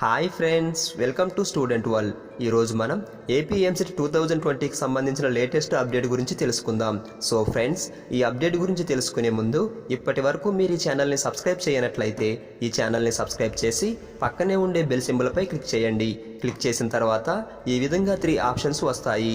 Hi friends, welcome to student world. ఈరోజు మనం ఏపీఎంసెట్ 2020కి సంబంధించిన లేటెస్ట్ అప్డేట్ గురించి తెలుసుకుందాం. సో ఫ్రెండ్స్, ఈ అప్డేట్ గురించి తెలుసుకునే ముందు ఇప్పటి వరకు మీరు ఈ ఛానల్ని సబ్స్క్రైబ్ చేయనట్లయితే ఈ ఛానల్ని సబ్స్క్రైబ్ చేసి పక్కనే ఉండే బెల్ సింబల్పై క్లిక్ చేయండి. క్లిక్ చేసిన తర్వాత ఈ విధంగా 3 ఆప్షన్స్ వస్తాయి.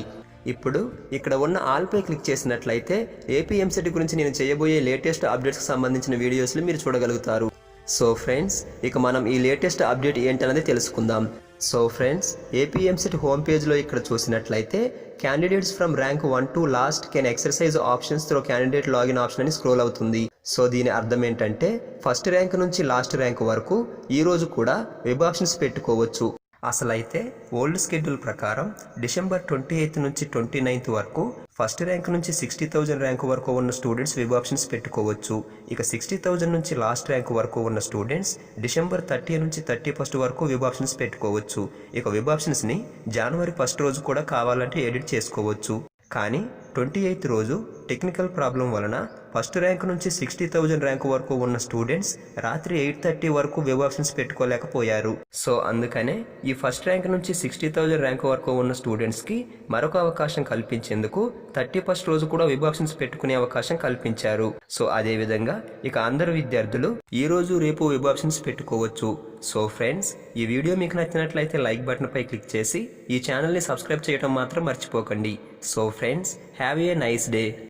ఇప్పుడు ఇక్కడ ఉన్న ఆల్పై క్లిక్ చేసినట్లయితే ఏపీఎంసెట్ గురించి నేను చేయబోయే లేటెస్ట్ అప్డేట్స్కి సంబంధించిన వీడియోస్ని మీరు చూడగలుగుతారు. సో ఫ్రెండ్స్, ఇక మనం ఈ లేటెస్ట్ అప్డేట్ ఏంటనేది తెలుసుకుందాం. సో ఫ్రెండ్స్, ఏపీఎంసెట్ హోమ్ పేజ్లో ఇక్కడ చూసినట్లయితే candidates from rank 1 to last can exercise options throw candidate login option అని స్క్రోల్ అవుతుంది. సో దీని అర్థం ఏంటంటే ఫస్ట్ ర్యాంక్ నుంచి లాస్ట్ ర్యాంక్ వరకు ఈ రోజు కూడా వెబ్ ఆప్షన్స్ పెట్టుకోవచ్చు. అసలైతే ఓల్డ్ షెడ్యూల్ ప్రకారం డిసెంబర్ 28 నుంచి 29 వరకు ఫస్ట్ ర్యాంక్ నుంచి 60,000 ర్యాంక్ వరకు ఉన్న స్టూడెంట్స్ వెబ్ ఆప్షన్స్ పెట్టుకోవచ్చు. ఇక 60,000 నుంచి లాస్ట్ ర్యాంక్ వరకు ఉన్న స్టూడెంట్స్ డిసెంబర్ 30 నుంచి 31 వరకు వెబ్ ఆప్షన్స్ పెట్టుకోవచ్చు. ఇక వెబ్ ఆప్షన్స్ని జనవరి 1 రోజు కూడా కావాలంటే ఎడిట్ చేసుకోవచ్చు. కానీ 28 రోజు టెక్నికల్ ప్రాబ్లం వలన ఫస్ట్ ర్యాంక్ నుంచి 60,000 ర్యాంక్ వరకు ఉన్న స్టూడెంట్స్ రాత్రి 8:30 వరకు వెబ్ ఆప్షన్స్ పెట్టుకోలేకపోయారు. సో అందుకనే ఈ ఫస్ట్ ర్యాంక్ నుంచి 60,000 ర్యాంక్ వరకు ఉన్న స్టూడెంట్స్కి మరొక అవకాశం కల్పించేందుకు 31 రోజు కూడా వెబ్ ఆప్షన్స్ పెట్టుకునే అవకాశం కల్పించారు. సో అదే విధంగా ఇక అందరు విద్యార్థులు ఈ రోజు రేపు వెబ్ ఆప్షన్స్ పెట్టుకోవచ్చు. సో ఫ్రెండ్స్, ఈ వీడియో మీకు నచ్చినట్లయితే లైక్ బటన్ పై క్లిక్ చేసి ఈ ఛానల్ని సబ్స్క్రైబ్ చేయడం మాత్రం మర్చిపోకండి. So friends, have a nice day.